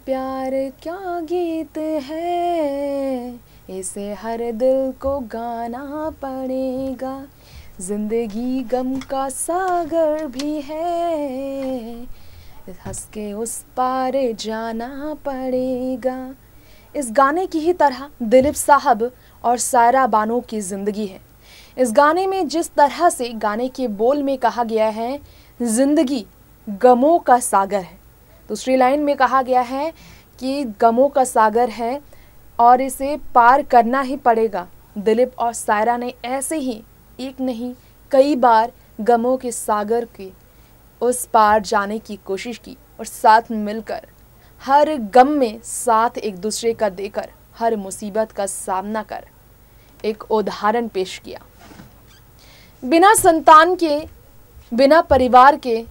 प्यार क्या गीत है, इसे हर दिल को गाना पड़ेगा। जिंदगी गम का सागर भी है, हंस के उस पार जाना पड़ेगा। इस गाने की ही तरह दिलीप साहब और सायरा बानो की जिंदगी है। इस गाने में जिस तरह से गाने के बोल में कहा गया है, जिंदगी गमों का सागर है। दूसरी लाइन में कहा गया है कि गमों का सागर है और इसे पार करना ही पड़ेगा। दिलीप और सायरा ने ऐसे ही एक नहीं कई बार गमों के सागर के उस पार जाने की कोशिश की और साथ मिलकर हर गम में साथ एक दूसरे का देकर हर मुसीबत का सामना कर एक उदाहरण पेश किया। बिना संतान के, बिना परिवार के,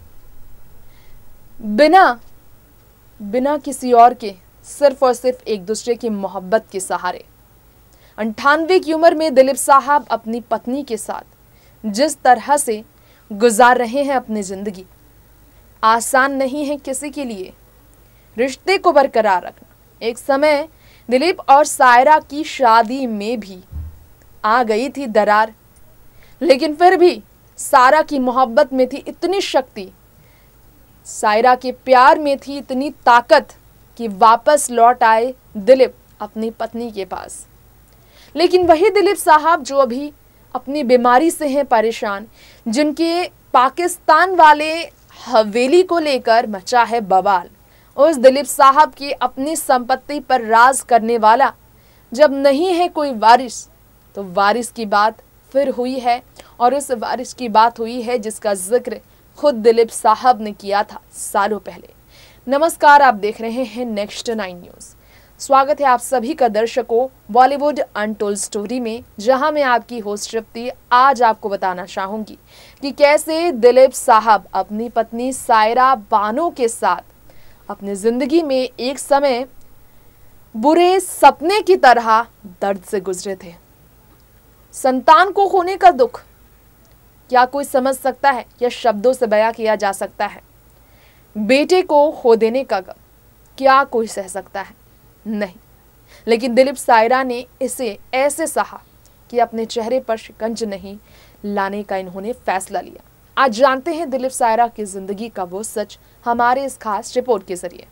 बिना किसी और के, सिर्फ और सिर्फ एक दूसरे की मोहब्बत के सहारे 98 की उम्र में दिलीप साहब अपनी पत्नी के साथ जिस तरह से गुजार रहे हैं अपनी जिंदगी, आसान नहीं है किसी के लिए रिश्ते को बरकरार रखना। एक समय दिलीप और सायरा की शादी में भी आ गई थी दरार, लेकिन फिर भी सायरा की मोहब्बत में थी इतनी शक्ति, सायरा के प्यार में थी इतनी ताकत कि वापस लौट आए दिलीप अपनी पत्नी के पास। लेकिन वही दिलीप साहब जो अभी अपनी बीमारी से हैं परेशान, जिनके पाकिस्तान वाले हवेली को लेकर मचा है बवाल, उस दिलीप साहब की अपनी संपत्ति पर राज करने वाला जब नहीं है कोई वारिस, तो वारिस की बात फिर हुई है। और उस वारिस की बात हुई है जिसका जिक्र खुद दिलीप साहब ने किया था सालों पहले। नमस्कार, आप देख रहे हैं नेक्स्ट 9 न्यूज़। स्वागत है आप सभी का दर्शकों बॉलीवुड अनटोल्ड स्टोरी में, जहां मैं आपकी होस्ट तृप्ति आज आपको बताना चाहूंगी कि कैसे दिलीप साहब अपनी पत्नी सायरा बानो के साथ अपनी जिंदगी में एक समय बुरे सपने की तरह दर्द से गुजरे थे। संतान को खोने का दुख क्या कोई समझ सकता है या शब्दों से बयां किया जा सकता है? बेटे को खो देने का गम क्या कोई सह सकता है? नहीं। लेकिन दिलीप सायरा ने इसे ऐसे सहा कि अपने चेहरे पर शिकंज नहीं लाने का इन्होंने फैसला लिया। आज जानते हैं दिलीप सायरा की जिंदगी का वो सच हमारे इस खास रिपोर्ट के जरिए।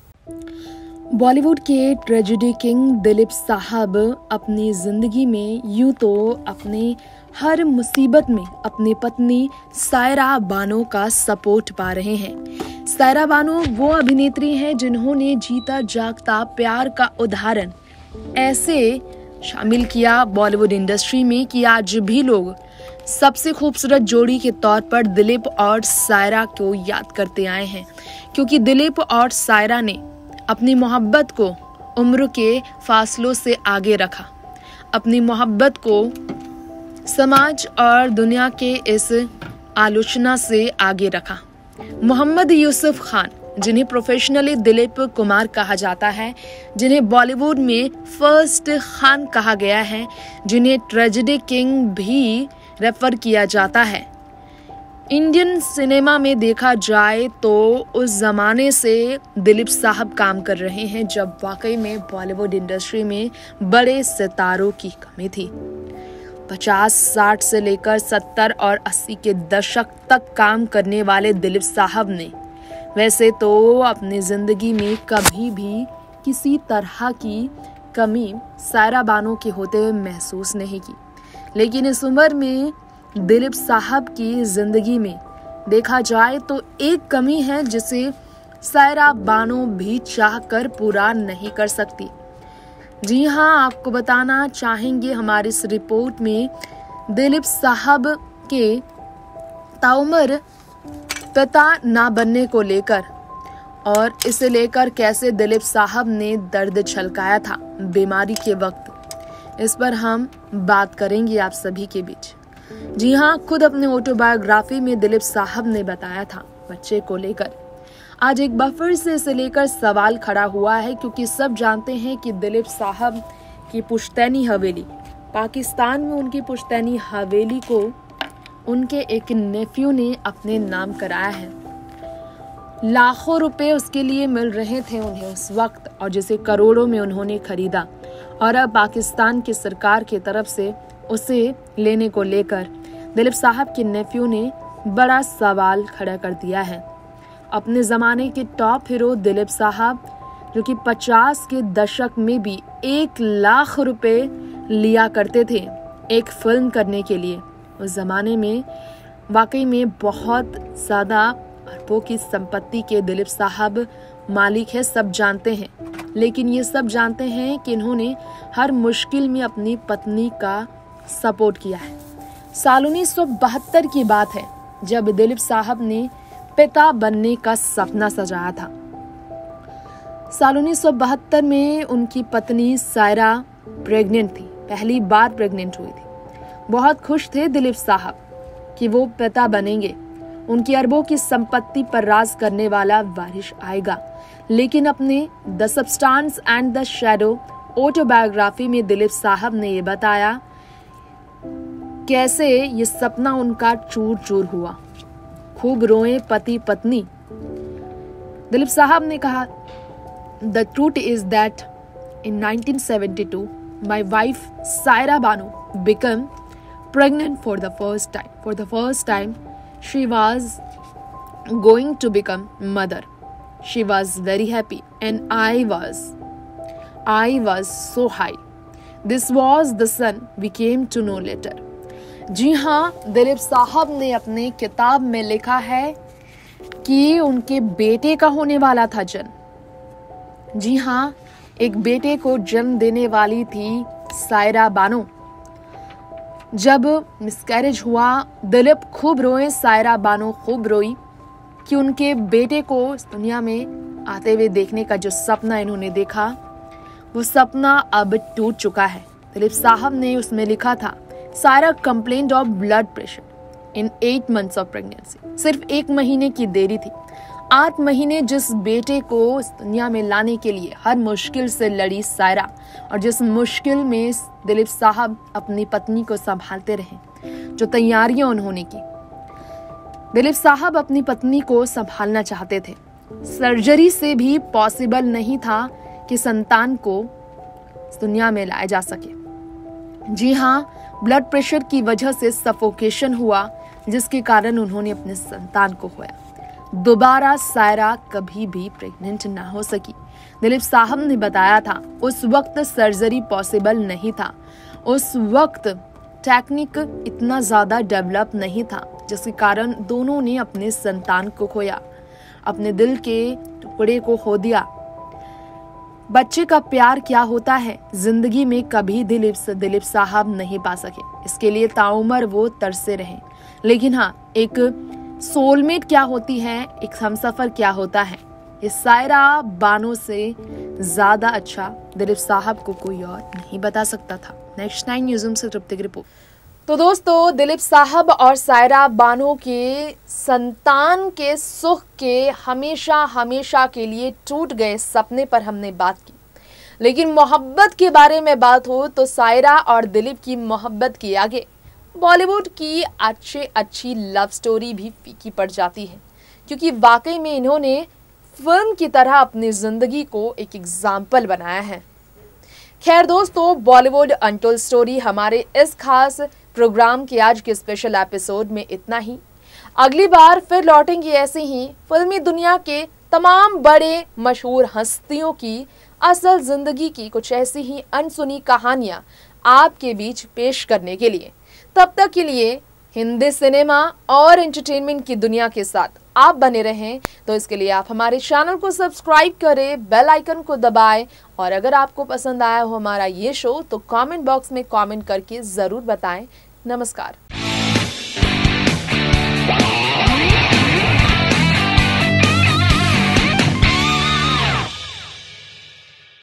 बॉलीवुड के ट्रेजेडी किंग दिलीप साहब अपनी जिंदगी में यूं तो अपने हर मुसीबत में अपनी पत्नी सायरा बानो का सपोर्ट पा रहे हैं। सायरा बानो वो अभिनेत्री हैं जिन्होंने जीता जागता प्यार का उदाहरण ऐसे शामिल किया बॉलीवुड इंडस्ट्री में कि आज भी लोग सबसे खूबसूरत जोड़ी के तौर पर दिलीप और सायरा को याद करते आए हैं, क्योंकि दिलीप और सायरा ने अपनी मोहब्बत को उम्र के फासलों से आगे रखा, अपनी मोहब्बत को समाज और दुनिया के इस आलोचना से आगे रखा। मोहम्मद यूसुफ खान, जिन्हें प्रोफेशनली दिलीप कुमार कहा जाता है, जिन्हें बॉलीवुड में फर्स्ट खान कहा गया है, जिन्हें ट्रेजेडी किंग भी रेफर किया जाता है, इंडियन सिनेमा में देखा जाए तो उस जमाने से दिलीप साहब काम कर रहे हैं जब वाकई में बॉलीवुड इंडस्ट्री में बड़े सितारों की कमी थी। 50-60 से लेकर 70 और 80 के दशक तक काम करने वाले दिलीप साहब ने वैसे तो अपनी जिंदगी में कभी भी किसी तरह की कमी सायरा बानो के होते हुए महसूस नहीं की, लेकिन इस उम्र में दिलीप साहब की जिंदगी में देखा जाए तो एक कमी है जिसे सायरा बानो भी चाहकर पूरा नहीं कर सकती। जी हाँ, आपको बताना चाहेंगे हमारी इस रिपोर्ट में दिलीप साहब के ताउम्र पिता ना बनने को लेकर और इसे लेकर कैसे दिलीप साहब ने दर्द छलकाया था बीमारी के वक्त, इस पर हम बात करेंगे आप सभी के बीच। जी हाँ, खुद अपने ऑटोबायोग्राफी में दिलीप साहब ने बताया था बच्चे को लेकर। आज एक बार फिर से इसे लेकर सवाल खड़ा हुआ है, क्योंकि सब जानते हैं कि दिलीप साहब की पुश्तैनी हवेली, पाकिस्तान में उनकी पुश्तैनी हवेली को उनके एक नेफ्यू ने अपने नाम कराया है। लाखों रुपए उसके लिए मिल रहे थे उन्हें उस वक्त, और जिसे करोड़ों में उन्होंने खरीदा, और अब पाकिस्तान की सरकार की तरफ से उसे लेने को लेकर दिलीप साहब के नेफ्यू ने बड़ा सवाल खड़ा कर दिया है। अपने ज़माने के टॉप हीरो दिलीप साहब, जो कि 50 के दशक में भी 1 लाख रुपए लिया करते थे एक फिल्म करने के लिए, उस ज़माने में वाकई में बहुत ज़्यादा अरबों की संपत्ति के दिलीप साहब मालिक है, सब जानते हैं। लेकिन ये सब जानते हैं कि इन्होंने हर मुश्किल में अपनी पत्नी का सपोर्ट किया है। साल 1972 की बात है जब दिलीप साहब ने पिता बनने का सपना सजाया था। साल 1972 में उनकी पत्नी सायरा प्रेग्नेंट थी, पहली बार प्रेग्नेंट हुई थी। बहुत खुश थे दिलीप साहब कि वो पिता बनेंगे, उनकी अरबों की संपत्ति पर राज करने वाला वारिस आएगा। लेकिन अपने the substance and the shadow autobiography में दिलीप साहब ने ये बताया कैसे ये सपना उनका चूर चूर हुआ। खूब रोए पति पत्नी। दिलीप साहब ने कहा, the truth is that in 1972 my wife Saira Bano become pregnant for the first time. For the first time, she was going to become mother. She was very happy, and I was so high. This was the son we came to know later. जी हाँ, दिलीप साहब ने अपने किताब में लिखा है कि उनके बेटे का होने वाला था जन्म। जी हाँ, एक बेटे को जन्म देने वाली थी सायरा बानो। जब मिसकैरेज हुआ, दिलीप खूब रोए, सायरा बानो खूब रोई कि उनके बेटे को इस दुनिया में आते हुए देखने का जो सपना इन्होंने देखा, वो सपना अब टूट चुका है। दिलीप साहब ने उसमें लिखा था, Saira complaint of blood pressure in 8 months of pregnancy. सिर्फ 1 महीने की देरी थी। 8 महीने जिस बेटे को इस दुनिया में लाने के लिए हर मुश्किल से लड़ी सायरा, और जिस मुश्किल में दिलीप साहब अपनी पत्नी को संभालते रहे, जो तैयारियां उन्होंने की। दिलीप साहब अपनी पत्नी को संभालना चाहते थे। सर्जरी से भी पॉसिबल नहीं था कि संतान को इस दुनिया में लाया जा सके। जी हाँ, ब्लड प्रेशर की वजह से सफोकेशन हुआ, जिसके कारण उन्होंने अपने संतान को खोया। दोबारा सायरा कभी भी प्रेग्नेंट ना हो सकी। दिलीप साहब ने बताया था, उस वक्त सर्जरी पॉसिबल नहीं था। उस वक्त टेक्निक इतना ज्यादा डेवलप नहीं था, जिसके कारण दोनों ने अपने संतान को खोया, अपने दिल के टुकड़े को खो दिया। बच्चे का प्यार क्या होता है जिंदगी में कभी दिलीप साहब नहीं पा सके। इसके लिए ताउम्र वो तरसे रहे। लेकिन हाँ, एक सोलमेट क्या होती है, एक हमसफर क्या होता है, ये सायरा बानो से ज्यादा अच्छा दिलीप साहब को कोई और नहीं बता सकता था। नेक्स्ट 9 न्यूज़ से तृप्ति की रिपोर्ट। तो दोस्तों, दिलीप साहब और सायरा बानो के संतान के सुख के हमेशा के लिए टूट गए सपने पर हमने बात की। लेकिन मोहब्बत के बारे में बात हो तो सायरा और दिलीप की मोहब्बत के आगे बॉलीवुड की अच्छी लव स्टोरी भी फीकी पड़ जाती है, क्योंकि वाकई में इन्होंने फिल्म की तरह अपनी जिंदगी को एक एग्जाम्पल बनाया है। खैर दोस्तों, बॉलीवुड अनटोल्ड स्टोरी हमारे इस खास प्रोग्राम के आज के स्पेशल एपिसोड में इतना ही। अगली बार फिर लौटेंगे ऐसे ही फिल्मी दुनिया के तमाम बड़े मशहूर हस्तियों की असल जिंदगी की कुछ ऐसी ही अनसुनी कहानियां आपके बीच पेश करने के लिए। तब तक के लिए हिंदी सिनेमा और एंटरटेनमेंट की दुनिया के साथ आप बने रहें, तो इसके लिए आप हमारे चैनल को सब्सक्राइब करें, बेल आइकन को दबाएं, और अगर आपको पसंद आया हो हमारा ये शो तो कमेंट बॉक्स में कमेंट करके ज़रूर बताएं। नमस्कार।